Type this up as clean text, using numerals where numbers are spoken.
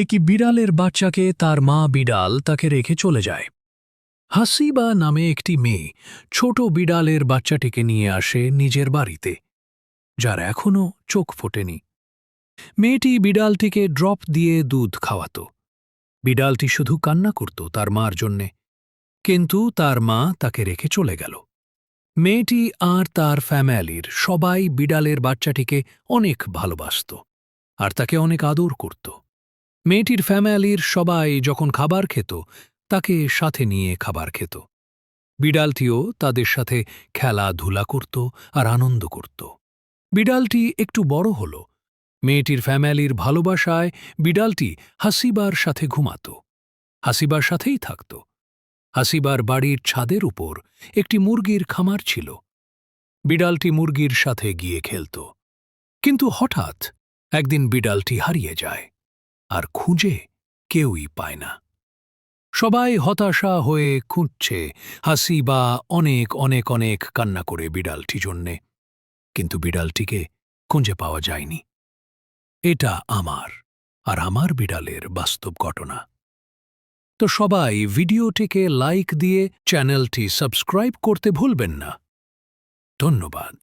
একটি বিড়ালের বাচ্চাকে তার মা বিড়াল তাকে রেখে চলে যায়। হাসিবা নামে একটি মেয়ে ছোট বিড়ালের বাচ্চাটিকে নিয়ে আসে নিজের বাড়িতে, যার এখনও চোখ ফোটেনি। মেয়েটি বিড়ালটিকে ড্রপ দিয়ে দুধ খাওয়াত। বিড়ালটি শুধু কান্না করত তার মার জন্যে, কিন্তু তার মা তাকে রেখে চলে গেল। মেয়েটি আর তার ফ্যামিলির সবাই বিড়ালের বাচ্চাটিকে অনেক ভালোবাসত আর তাকে অনেক আদর করত। মেয়েটির ফ্যামিলির সবাই যখন খাবার খেত তাকে সাথে নিয়ে খাবার খেত। বিড়ালটিও তাদের সাথে খেলাধুলা করত আর আনন্দ করত। বিড়ালটি একটু বড় হল। মেয়েটির ফ্যামিলির ভালোবাসায় বিড়ালটি হাসিবার সাথে ঘুমাত, হাসিবার সাথেই থাকত। হাসিবার বাড়ির ছাদের উপর একটি মুরগির খামার ছিল। বিড়ালটি মুরগির সাথে গিয়ে খেলত, কিন্তু হঠাৎ একদিন বিড়ালটি হারিয়ে যায় আর খুঁজে কেউই পায় না। সবাই হতাশা হয়ে খুঁজছে। হাসিবা অনেক অনেক অনেক কান্না করে বিড়ালটি জন্যে, কিন্তু বিড়ালটিকে খুঁজে পাওয়া যায়নি। এটা আমার আর আমার বিড়ালের বাস্তব ঘটনা। তো সবাই ভিডিওটিকে লাইক দিয়ে চ্যানেলটি সাবস্ক্রাইব করতে ভুলবেন না। ধন্যবাদ।